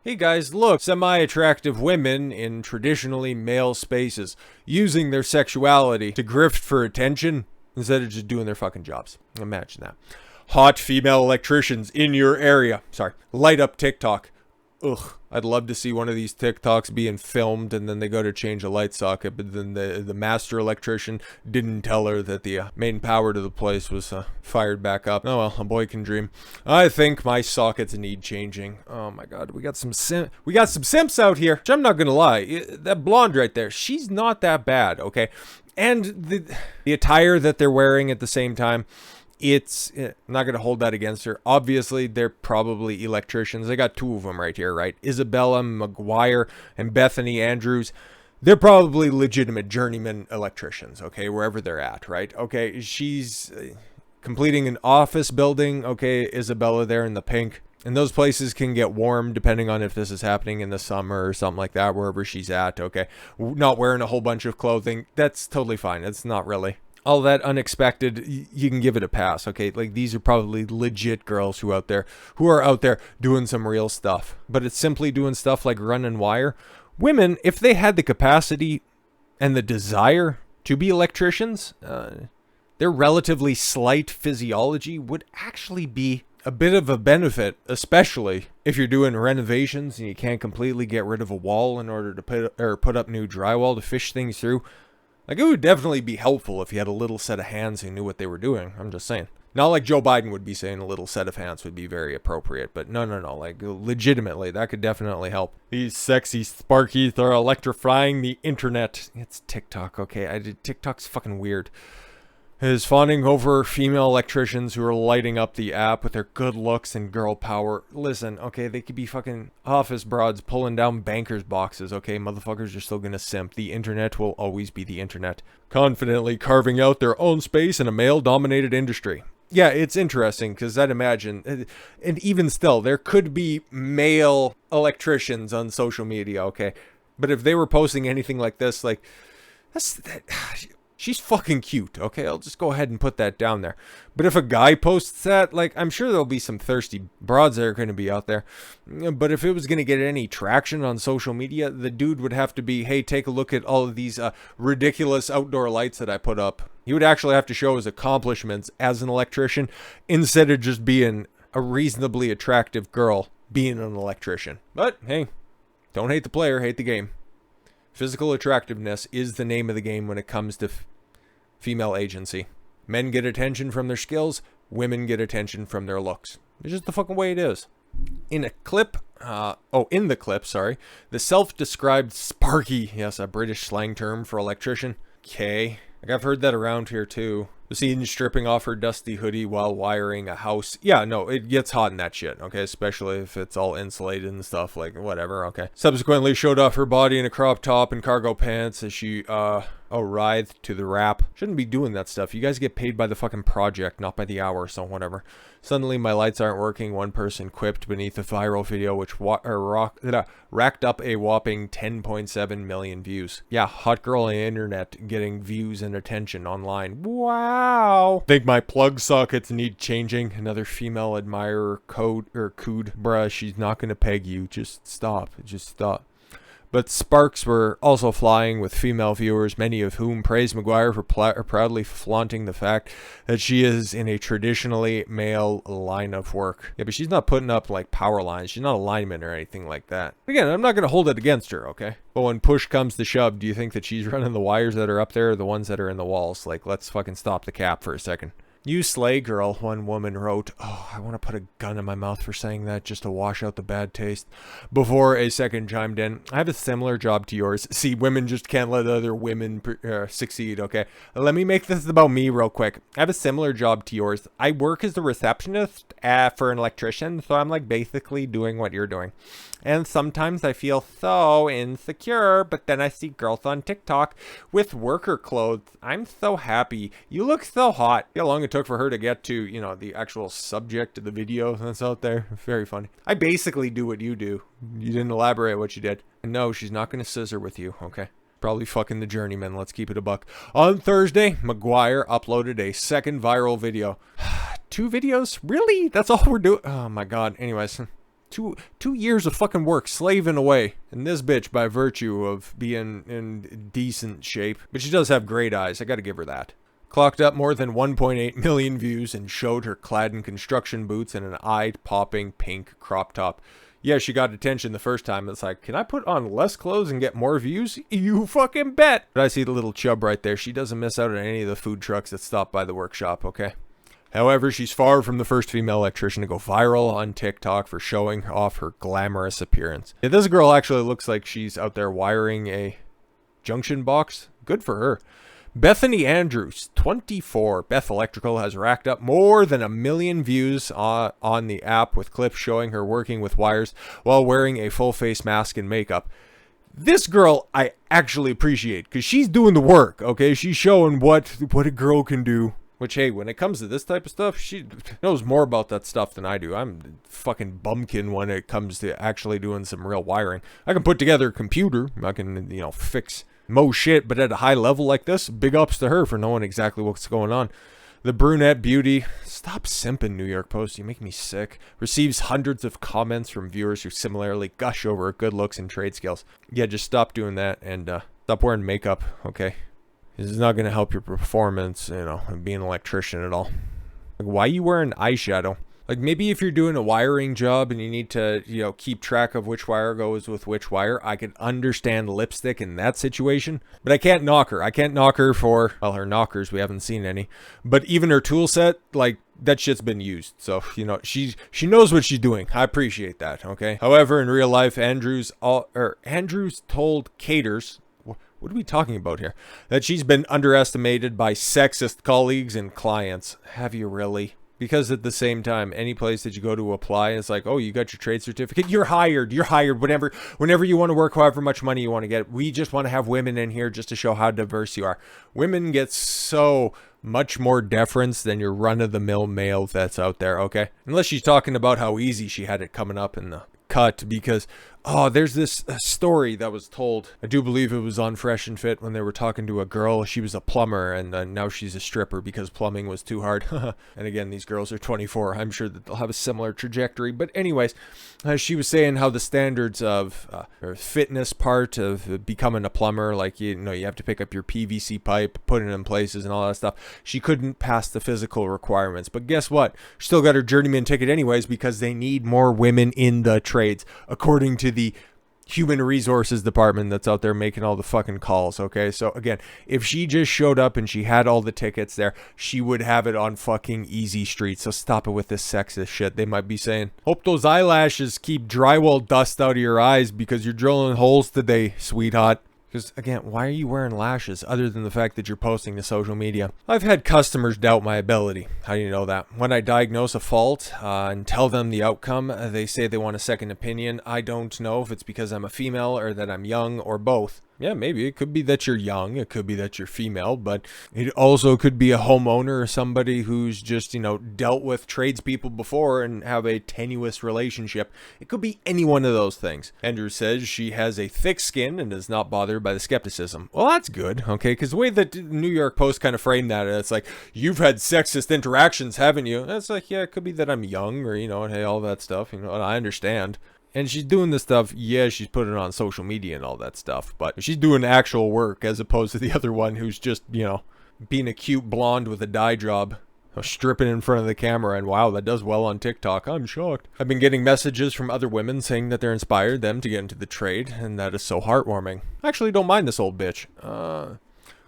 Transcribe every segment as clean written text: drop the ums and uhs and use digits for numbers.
Hey guys, look, semi-attractive women in traditionally male spaces using their sexuality to grift for attention instead of just doing their fucking jobs. Imagine that. Hot female electricians in your area. Sorry, light up TikTok. Ugh, I'd love to see one of these TikToks being filmed and then they go to change a light socket, but then the master electrician didn't tell her that the main power to the place was fired back up. Oh well, a boy can dream. I think my sockets need changing. Oh my god, we got some simps out here. Which I'm not gonna lie, that blonde right there, she's not that bad, okay? And the attire that they're wearing at the same time, I'm not going to hold that against her. Obviously, they're probably electricians. I got two of them right here, right? Isabella McGuire and Bethany Andrews. They're probably legitimate journeyman electricians, okay, wherever they're at, right? Okay, she's completing an office building, okay, Isabella there in the pink. And those places can get warm depending on if this is happening in the summer or something like that, wherever she's at, okay? Not wearing a whole bunch of clothing, that's totally fine. It's not really all that unexpected. You can give it a pass, okay? Like, these are probably legit girls who are out there doing some real stuff. But it's simply doing stuff like running wire. Women, if they had the capacity and the desire to be electricians, their relatively slight physiology would actually be a bit of a benefit, especially if you're doing renovations and you can't completely get rid of a wall in order to put up new drywall to fish things through. Like, it would definitely be helpful if you had a little set of hands who knew what they were doing. I'm just saying. Not like Joe Biden would be saying a little set of hands would be very appropriate. But no. Like, legitimately, that could definitely help. These sexy sparkies are electrifying the internet. It's TikTok, okay? TikTok's fucking weird. Is fawning over female electricians who are lighting up the app with their good looks and girl power. Listen, okay, they could be fucking office broads pulling down bankers' boxes, okay? Motherfuckers are still gonna simp. The internet will always be the internet. Confidently carving out their own space in a male-dominated industry. Yeah, it's interesting, because I'd imagine, and even still, there could be male electricians on social media, okay? But if they were posting anything like this, like, she's fucking cute, okay? I'll just go ahead and put that down there. But if a guy posts that, like, I'm sure there'll be some thirsty broads that are going to be out there. But if it was going to get any traction on social media, the dude would have to be, hey, take a look at all of these ridiculous outdoor lights that I put up. He would actually have to show his accomplishments as an electrician instead of just being a reasonably attractive girl being an electrician. But, hey, don't hate the player, hate the game. Physical attractiveness is the name of the game when it comes to female agency. Men get attention from their skills, women get attention from their looks. It's just the fucking way it is. In the clip, the self-described sparky, yes, a British slang term for electrician. Okay. Like, I've heard that around here too. The scene stripping off her dusty hoodie while wiring a house. Yeah, no, it gets hot in that shit, okay? Especially if it's all insulated and stuff, like, whatever, okay? Subsequently showed off her body in a crop top and cargo pants as she, writhed to the rap. Shouldn't be doing that stuff. You guys get paid by the fucking project, not by the hour, so whatever. Suddenly, my lights aren't working, one person quipped beneath the viral video, which racked up a whopping 10.7 million views. Yeah, hot girl on the internet getting views and attention online. Wow. Think my plug sockets need changing. Another female admirer cooed. Bruh, she's not gonna peg you. Just stop. But sparks were also flying with female viewers, many of whom praised McGuire for proudly flaunting the fact that she is in a traditionally male line of work. Yeah, but she's not putting up, like, power lines. She's not a lineman or anything like that. Again, I'm not going to hold it against her, okay? But when push comes to shove, do you think that she's running the wires that are up there or the ones that are in the walls? Like, let's fucking stop the cap for a second. You slay, girl, one woman wrote. Oh, I want to put a gun in my mouth for saying that just to wash out the bad taste. Before a second chimed in, I have a similar job to yours. See, women just can't let other women succeed, okay? Let me make this about me real quick. I have a similar job to yours. I work as the receptionist for an electrician, so I'm like basically doing what you're doing. And sometimes I feel so insecure, but then I see girls on TikTok with worker clothes. I'm so happy. You look so hot. How long it took for her to get to, you know, the actual subject of the video that's out there. Very funny. I basically do what you do. You didn't elaborate what you did. And no, she's not going to scissor with you, okay? Probably fucking the journeyman. Let's keep it a buck. On Thursday, McGuire uploaded a second viral video. 2 videos? Really? That's all we're doing? Oh my god. Anyways. Two years of fucking work slaving away. And this bitch, by virtue of being in decent shape. But she does have great eyes. I gotta give her that. Clocked up more than 1.8 million views and showed her clad in construction boots and an eye-popping pink crop top. Yeah, she got attention the first time. It's like, can I put on less clothes and get more views? You fucking bet. But I see the little chub right there. She doesn't miss out on any of the food trucks that stop by the workshop, okay? However, she's far from the first female electrician to go viral on TikTok for showing off her glamorous appearance. Yeah, this girl actually looks like she's out there wiring a junction box. Good for her. Bethany Andrews, 24. Beth Electrical has racked up more than 1 million views on the app with clips showing her working with wires while wearing a full face mask and makeup. This girl I actually appreciate because she's doing the work, okay? She's showing what a girl can do. Which, hey, when it comes to this type of stuff, she knows more about that stuff than I do. I'm fucking bumpkin when it comes to actually doing some real wiring. I can put together a computer. I can, fix most shit, but at a high level like this, big ups to her for knowing exactly what's going on. The brunette beauty, stop simping, New York Post, you make me sick, receives hundreds of comments from viewers who similarly gush over her good looks and trade skills. Yeah, just stop doing that and stop wearing makeup, okay? This is not going to help your performance, being an electrician at all. Like, why are you wearing eyeshadow? Like, maybe if you're doing a wiring job and you need to, keep track of which wire goes with which wire, I could understand lipstick in that situation. But I can't knock her. I can't knock her for, well, her knockers, we haven't seen any. But even her tool set, like, that shit's been used. So, she knows what she's doing. I appreciate that, okay? However, in real life, Andrews told Caters, what are we talking about here? That she's been underestimated by sexist colleagues and clients. Have you really? Because at the same time, any place that you go to apply, it's like, oh, you got your trade certificate. You're hired. Whenever you want to work, however much money you want to get. We just want to have women in here just to show how diverse you are. Women get so much more deference than your run-of-the-mill male that's out there, okay? Unless she's talking about how easy she had it coming up in the cut because, there's this story that was told. I do believe it was on Fresh and Fit when they were talking to a girl. She was a plumber and now she's a stripper because plumbing was too hard. And again, these girls are 24. I'm sure that they'll have a similar trajectory. But anyways, she was saying how the standards of her fitness part of becoming a plumber, like, you have to pick up your PVC pipe, put it in places and all that stuff. She couldn't pass the physical requirements. But guess what? She still got her journeyman ticket anyways because they need more women in the trades, according to the human resources department that's out there making all the fucking calls, okay? So again, if she just showed up and she had all the tickets there, she would have it on fucking easy street. So stop it with this sexist shit. They might be saying, hope those eyelashes keep drywall dust out of your eyes because you're drilling holes today, sweetheart. Because, again, why are you wearing lashes other than the fact that you're posting to social media? I've had customers doubt my ability. How do you know that? When I diagnose a fault and tell them the outcome, they say they want a second opinion. I don't know if it's because I'm a female or that I'm young or both. Yeah, maybe. It could be that you're young. It could be that you're female. But it also could be a homeowner or somebody who's just, dealt with tradespeople before and have a tenuous relationship. It could be any one of those things. Andrew says she has a thick skin and is not bothered by the skepticism. Well, that's good, okay? Because the way that the New York Post kind of framed that, it's like, you've had sexist interactions, haven't you? And it's like, yeah, it could be that I'm young or, and hey, all that stuff, and I understand. And she's doing this stuff, yeah, she's putting it on social media and all that stuff, but she's doing actual work as opposed to the other one who's just, being a cute blonde with a dye job, stripping in front of the camera, and wow, that does well on TikTok. I'm shocked. I've been getting messages from other women saying that they're inspired them to get into the trade, and that is so heartwarming. I actually don't mind this old bitch.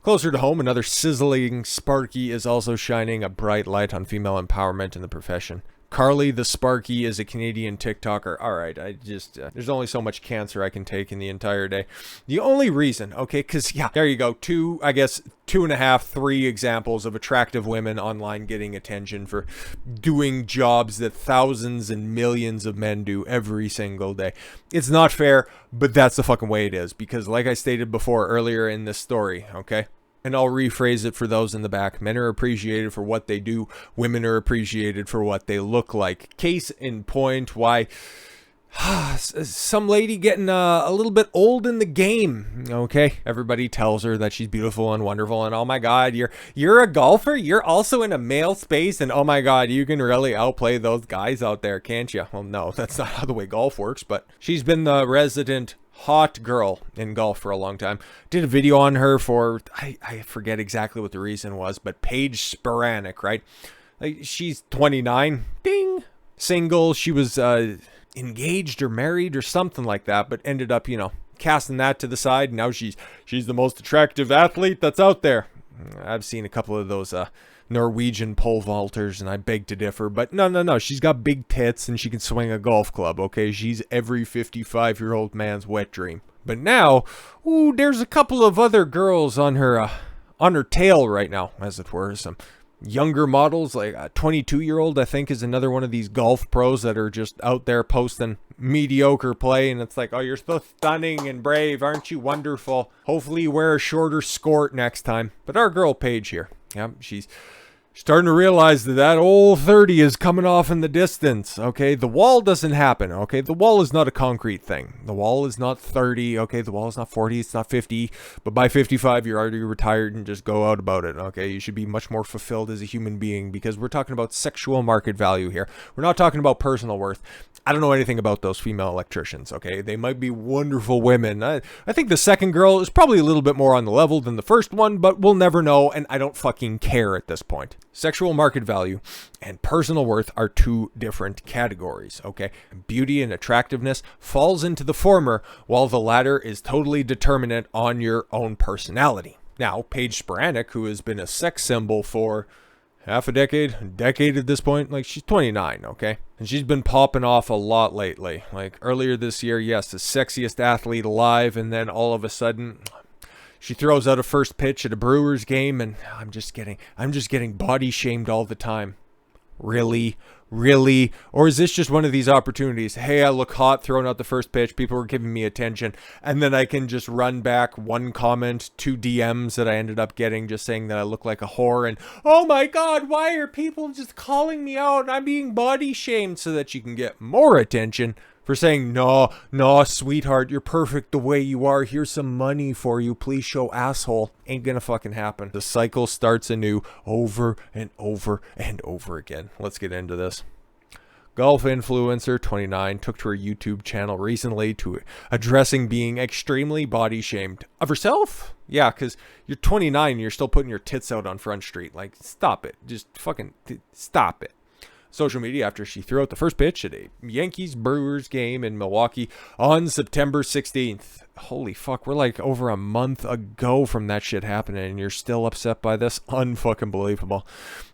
Closer to home, another sizzling Sparky is also shining a bright light on female empowerment in the profession. Carly the Sparky is a Canadian TikToker. All right, I just, there's only so much cancer I can take in the entire day. The only reason, okay, because, yeah, there you go. 2.5, 3 examples of attractive women online getting attention for doing jobs that thousands and millions of men do every single day. It's not fair, but that's the fucking way it is. Because like I stated before earlier in this story, okay? And I'll rephrase it for those in the back. Men are appreciated for what they do. Women are appreciated for what they look like. Case in point, why Some lady getting a little bit old in the game. Okay, everybody tells her that she's beautiful and wonderful, and oh my god, you're a golfer, you're also in a male space, and oh my god, you can really outplay those guys out there, can't you? Well, no, that's not how the way golf works, but she's been the resident hot girl in golf for a long time. Did a video on her for, I forget exactly what the reason was, but Paige Spiranac, right? Like, she's 29, ding, single. She was engaged or married or something like that, but ended up, casting that to the side. Now she's the most attractive athlete that's out there. I've seen a couple of those Norwegian pole vaulters, and I beg to differ, but no, she's got big tits and she can swing a golf club. Okay, she's every 55-year-old man's wet dream. But now, there's a couple of other girls on her tail right now, as it were. Some younger models, like a 22-year-old, I think, is another one of these golf pros that are just out there posting mediocre play, and it's like, oh, you're so stunning and brave, aren't you wonderful? Hopefully you wear a shorter skirt next time. But our girl Paige here, yeah, she's starting to realize that old 30 is coming off in the distance. Okay, the wall doesn't happen. Okay, the wall is not a concrete thing. The wall is not 30. Okay, the wall is not 40. It's not 50. But by 55, you're already retired and just go out about it. Okay, you should be much more fulfilled as a human being, because we're talking about sexual market value here. We're not talking about personal worth. I don't know anything about those female electricians. Okay, they might be wonderful women. I think the second girl is probably a little bit more on the level than the first one, but we'll never know, and I don't fucking care at this point. Sexual market value and personal worth are two different categories, okay? Beauty and attractiveness falls into the former, while the latter is totally determinant on your own personality. Now, Paige Spiranac, who has been a sex symbol for half a decade at this point, like, she's 29, okay? And she's been popping off a lot lately. Like, earlier this year, yes, the sexiest athlete alive, and then all of a sudden, she throws out a first pitch at a Brewers game, and I'm just getting body shamed all the time. Really? Or is this just one of these opportunities? Hey, I look hot throwing out the first pitch. People were giving me attention. And then I can just run back one comment, 2 DMs that I ended up getting just saying that I look like a whore. And, oh my God, why are people just calling me out? I'm being body shamed, so that you can get more attention for saying, no, sweetheart, you're perfect the way you are. Here's some money for you. Please show asshole. Ain't gonna fucking happen. The cycle starts anew over and over and over again. Let's get into this. Golf influencer 29 took to her YouTube channel recently to addressing being extremely body shamed of herself. Yeah, because you're 29 and you're still putting your tits out on Front Street. Like, stop it. Just fucking stop it. Social media after she threw out the first pitch at a Yankees Brewers game in Milwaukee on September 16th. Holy fuck, we're like over a month ago from that shit happening, and you're still upset by this? Unfucking believable.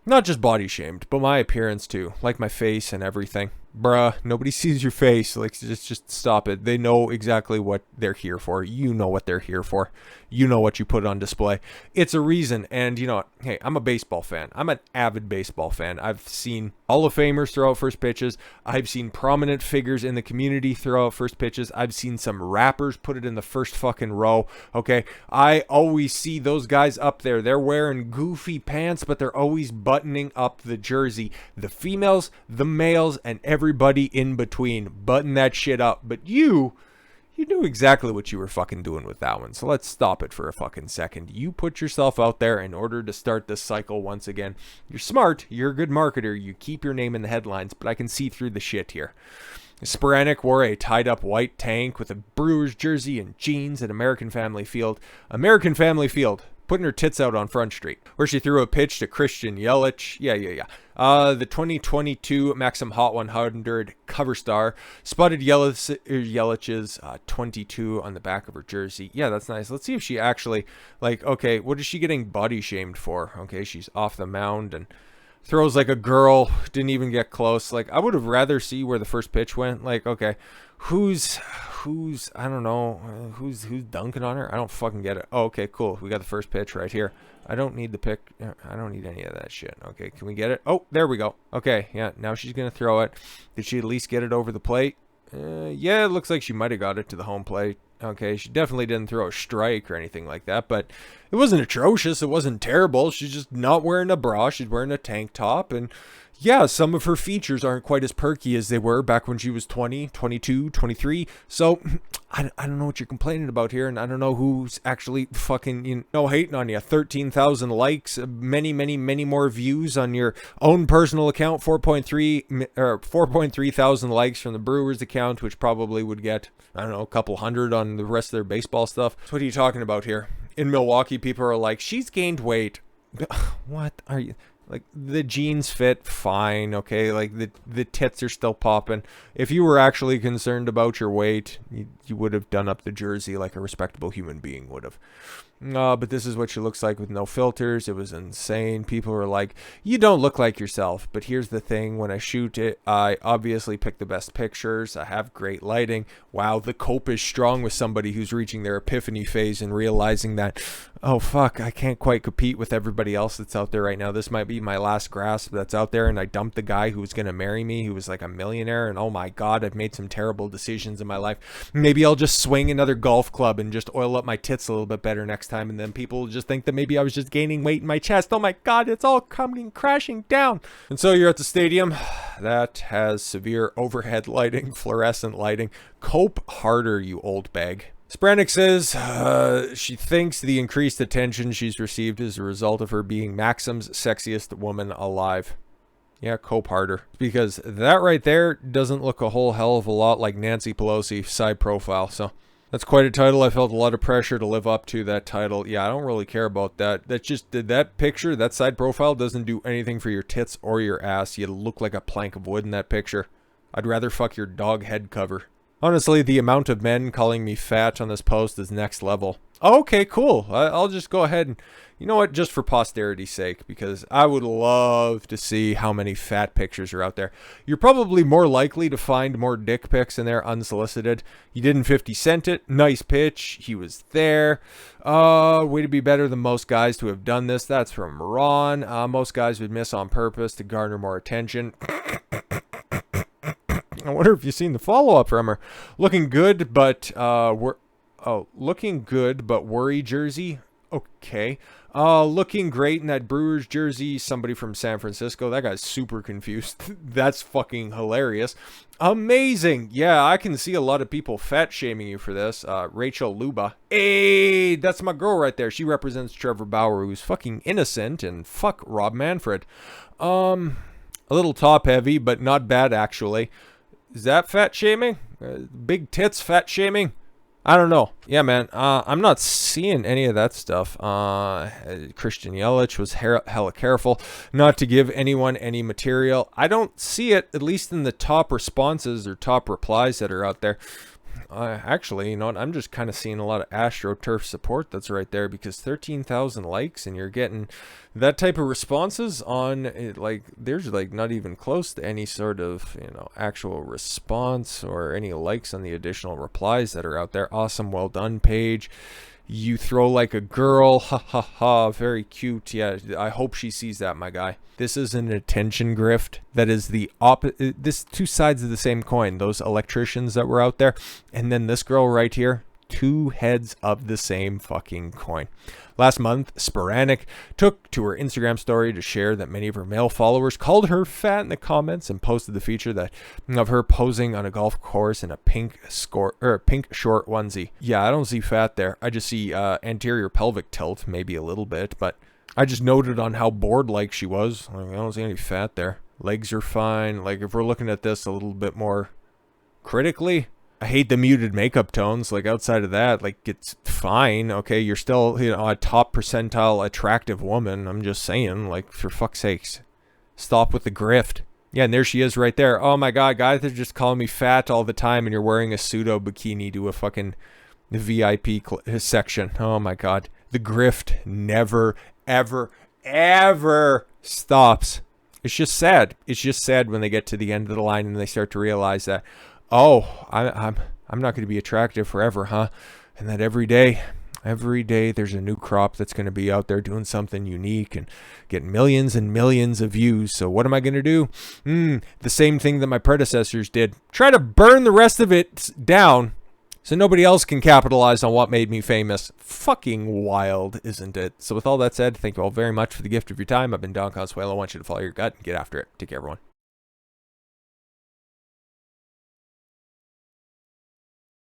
Not just body shamed, but my appearance too, like my face and everything. Bruh, nobody sees your face. Like, just stop it. They know exactly what they're here for. You know what they're here for. You know what you put on display. It's a reason. And you know what? Hey, I'm a baseball fan. I'm an avid baseball fan. I've seen Hall of Famers throw out first pitches. I've seen prominent figures in the community throw out first pitches. I've seen some rappers put it in the first fucking row. Okay, I always see those guys up there. They're wearing goofy pants, but they're always buttoning up the jersey. The females, the males, and everybody in between button that shit up. But you knew exactly what you were fucking doing with that one. So let's stop it for a fucking second. You put yourself out there in order to start this cycle once again. You're smart. You're a good marketer. You keep your name in the headlines, but I can see through the shit here. Spiranac wore a tied-up white tank with a Brewers jersey and jeans at American Family Field. Putting her tits out on Front Street, where she threw a pitch to Christian Yelich. The 2022 Maxim Hot 100 cover star spotted Yelich's 22 on the back of her jersey. Yeah, that's nice. Let's see if she actually, like, okay, what is she getting body shamed for? Okay, she's off the mound and throws like a girl, didn't even get close. Like, I would have rather see where the first pitch went. Like, okay, who's I don't know, who's dunking on her? I don't fucking get it. Oh, okay, cool. We got the first pitch right here. I don't need the pick. I don't need any of that shit. Okay, can we get it? Oh, there we go. Okay, yeah, now she's gonna throw it. Did she at least get it over the plate? Yeah, it looks like she might have got it to the home plate. Okay, she definitely didn't throw a strike or anything like that, but it wasn't atrocious. It wasn't terrible. She's just not wearing a bra. She's wearing a tank top, and Yeah, some of her features aren't quite as perky as they were back when she was 20, 22, 23. So I don't know what you're complaining about here, and I don't know who's actually fucking, hating on you. 13,000 likes, many more views on your own personal account, 4.3 thousand likes from the Brewers account, which probably would get, I don't know, a couple hundred on the rest of their baseball stuff. So what are you talking about here? In Milwaukee, people are like, she's gained weight. What are you... Like, the jeans fit fine, okay? Like, the tits are still popping. If you were actually concerned about your weight, you would have done up the jersey like a respectable human being would have. But this is what she looks like with no filters. It was insane. People were like, you don't look like yourself. But here's the thing. When I shoot it, I obviously pick the best pictures. I have great lighting. Wow, the cope is strong with somebody who's reaching their epiphany phase and realizing that, oh, fuck, I can't quite compete with everybody else that's out there right now. This might be my last grasp that's out there. And I dumped the guy who was going to marry me, who was like a millionaire. And oh, my God, I've made some terrible decisions in my life. Maybe I'll just swing another golf club and just oil up my tits a little bit better next time, and then people will just think that maybe I was just gaining weight in my chest. Oh my God, it's all coming crashing down. And so you're at the stadium that has severe overhead lighting, fluorescent lighting. Cope harder, you old bag. Spiranac says she thinks the increased attention she's received is a result of her being Maxim's sexiest woman alive. Yeah, cope harder. Because that right there doesn't look a whole hell of a lot like Nancy Pelosi side profile, so... That's quite a title. I felt a lot of pressure to live up to that title. Yeah, I don't really care about that. That picture, that side profile doesn't do anything for your tits or your ass. You look like a plank of wood in that picture. I'd rather fuck your dog head cover. Honestly, the amount of men calling me fat on this post is next level. Okay, cool. I'll just go ahead and, you know what, just for posterity's sake, because I would love to see how many fat pictures are out there. You're probably more likely to find more dick pics in there unsolicited. You didn't 50 Cent it. Nice pitch. He was there. Way to be better than most guys to have done this. That's from Ron. Most guys would miss on purpose to garner more attention. I wonder if you've seen the follow-up from her. Looking good, but looking good, but worry jersey. Okay. Looking great in that Brewers jersey. Somebody from San Francisco. That guy's super confused. That's fucking hilarious. Amazing. Yeah, I can see a lot of people fat shaming you for this. Rachel Luba. Hey, that's my girl right there. She represents Trevor Bauer, who's fucking innocent, and fuck Rob Manfred. A little top heavy, but not bad actually. Is that fat shaming? Big tits fat shaming? I don't know. Yeah, man. I'm not seeing any of that stuff. Christian Yelich was hella careful not to give anyone any material. I don't see it, at least in the top responses or top replies that are out there. Actually, you know what? I'm just kind of seeing a lot of AstroTurf support that's right there, because 13,000 likes and you're getting that type of responses on it, like there's like not even close to any sort of, actual response or any likes on the additional replies that are out there. Awesome. Well done, Paige. You throw like a girl. Ha ha ha. Very cute. Yeah, I hope she sees that, my guy. This is an attention grift. That is the opposite. This two sides of the same coin. Those electricians that were out there. And then this girl right here. Two heads of the same fucking coin. Last month, Spiranac took to her Instagram story to share that many of her male followers called her fat in the comments, and posted the feature of her posing on a golf course in a pink short onesie. Yeah, I don't see fat there. I just see anterior pelvic tilt, maybe a little bit, but I just noted on how bored-like she was. Like, I don't see any fat there. Legs are fine. Like, if we're looking at this a little bit more critically, I hate the muted makeup tones. Like, outside of that, like, it's fine. Okay, you're still, a top percentile attractive woman. I'm just saying, like, for fuck's sakes, stop with the grift. Yeah, and there she is right there. Oh my God, guys are just calling me fat all the time, and you're wearing a pseudo bikini to a fucking VIP section. Oh my God, the grift never, ever stops. It's just sad. It's just sad when they get to the end of the line and they start to realize that, oh, I'm not going to be attractive forever, huh? And that every day there's a new crop that's going to be out there doing something unique and getting millions and millions of views. So what am I going to do? The same thing that my predecessors did. Try to burn the rest of it down so nobody else can capitalize on what made me famous. Fucking wild, isn't it? So with all that said, thank you all very much for the gift of your time. I've been Don Consuelo. I want you to follow your gut and get after it. Take care, everyone.